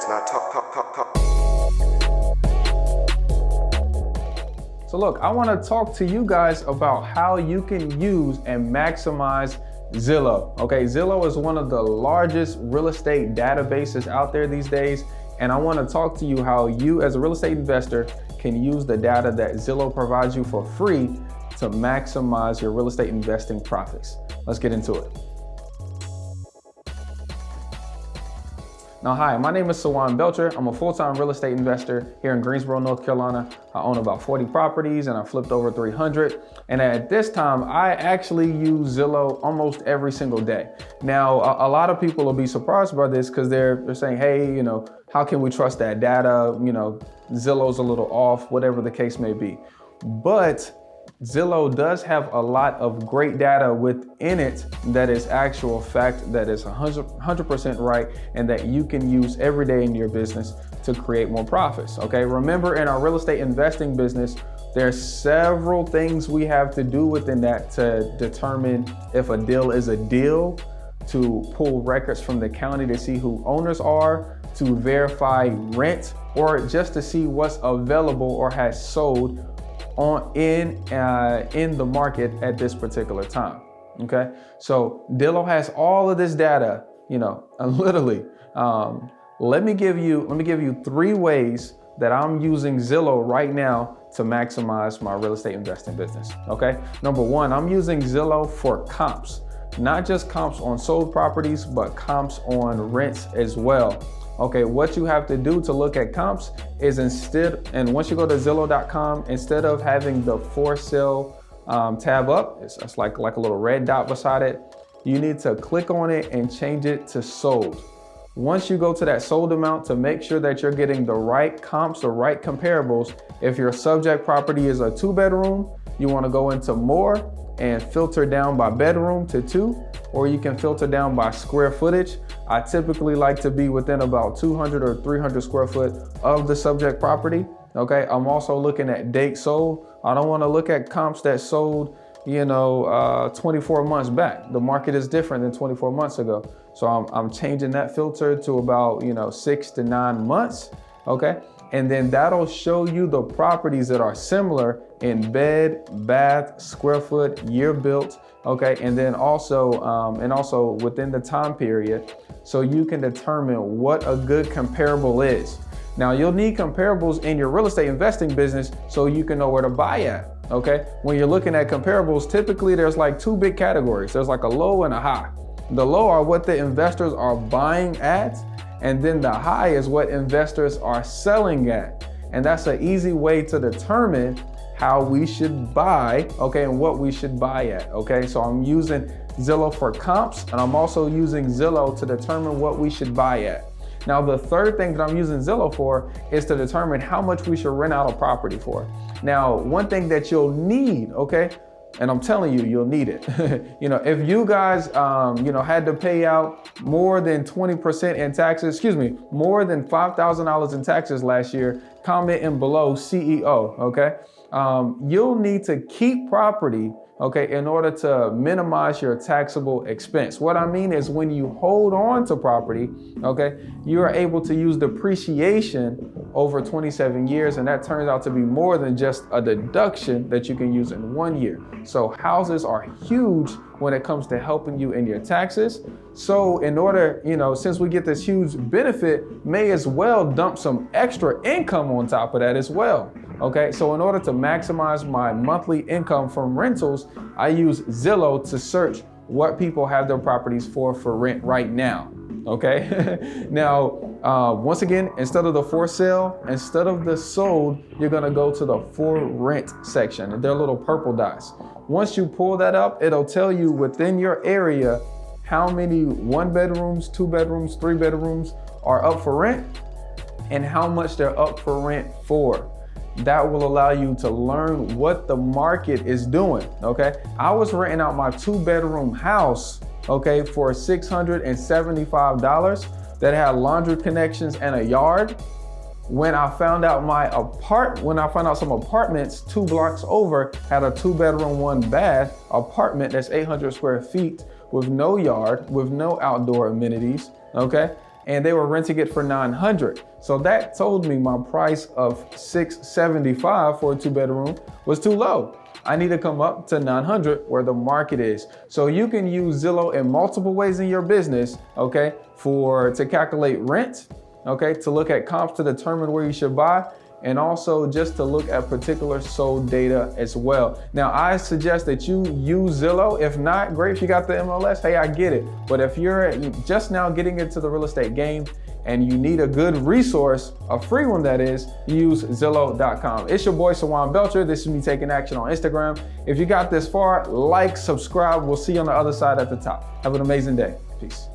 not talk. So look, I want to talk to you guys about how you can use and maximize Zillow. Okay, Zillow is one of the largest real estate databases out there these days. And I want to talk to you how you as a real estate investor can use the data that Zillow provides you for free to maximize your real estate investing profits. Let's get into it. Now, hi, my name is Sawan Belcher. I'm a full-time real estate investor here in Greensboro, North Carolina. I own about 40 properties and I flipped over 300. And at this time, I actually use Zillow almost every single day. Now, a lot of people will be surprised by this because they're saying, hey, how can we trust that data? Zillow's a little off, whatever the case may be. But Zillow does have a lot of great data within it that is actual fact, that is 100% right, and that you can use every day in your business to create more profits, okay? Remember, in our real estate investing business, there's several things we have to do within that to determine if a deal is a deal, to pull records from the county to see who owners are, to verify rent, or just to see what's available or has sold in the market at this particular time. Okay, so Zillow has all of this data. Literally. Let me give you 3 ways that I'm using Zillow right now to maximize my real estate investing business. Okay, number 1, I'm using Zillow for comps, not just comps on sold properties, but comps on rents as well. Okay, what you have to do to look at comps is once you go to Zillow.com, instead of having the for sale tab up, it's like a little red dot beside it, you need to click on it and change it to sold. Once you go to that sold amount, to make sure that you're getting the right comps, the right comparables, if your subject property is a 2-bedroom, you want to go into more and filter down by bedroom to 2, or you can filter down by square footage. I typically like to be within about 200 or 300 square foot of the subject property. Okay, I'm also looking at date sold. I don't want to look at comps that sold 24 months back. The market is different than 24 months ago. So I'm changing that filter to about 6 to 9 months. Okay, and then that'll show you the properties that are similar in bed, bath, square foot, year built. Okay, and then also within the time period, so you can determine what a good comparable is. Now, you'll need comparables in your real estate investing business so you can know where to buy at. Okay, when you're looking at comparables, typically there's like 2 big categories. There's like a low and a high. The low are what the investors are buying at, and then the high is what investors are selling at. And that's an easy way to determine how we should buy, okay, and what we should buy at, okay? So I'm using Zillow for comps, and I'm also using Zillow to determine what we should buy at. Now, the third thing that I'm using Zillow for is to determine how much we should rent out a property for. Now, one thing that you'll need, okay, and I'm telling you, you'll need it. If you guys, had to pay out more than 20% in taxes, more than $5,000 in taxes last year, comment in below CEO, okay? You'll need to keep property, okay, in order to minimize your taxable expense. What I mean is when you hold on to property, okay, you are able to use depreciation over 27 years, and that turns out to be more than just a deduction that you can use in 1 year. So houses are huge when it comes to helping you in your taxes. So in order, since we get this huge benefit, may as well dump some extra income on top of that as well. Okay, so in order to maximize my monthly income from rentals, I use Zillow to search what people have their properties for rent right now. Okay, now, once again, instead of the for sale, instead of the sold, you're gonna go to the for rent section. They're little purple dots. Once you pull that up, it'll tell you within your area how many 1-bedrooms, 2-bedrooms, 3-bedrooms are up for rent and how much they're up for rent for. That will allow you to learn what the market is doing, okay? I was renting out my 2-bedroom house, okay, for $675 that had laundry connections and a yard. When I found out some apartments 2 blocks over had a 2-bedroom, 1-bath apartment that's 800 square feet with no yard, with no outdoor amenities, okay? and they were renting it for $900. So that told me my price of $675 for a 2-bedroom was too low. I need to come up to $900 where the market is. So you can use Zillow in multiple ways in your business, okay, to calculate rent, okay, to look at comps to determine where you should buy, and also just to look at particular sold data as well. Now, I suggest that you use Zillow. If not, great, if you got the MLS, hey, I get it. But if you're just now getting into the real estate game and you need a good resource, a free one that is, use Zillow.com. It's your boy, Sawan Belcher. This is me taking action on Instagram. If you got this far, like, subscribe. We'll see you on the other side at the top. Have an amazing day. Peace.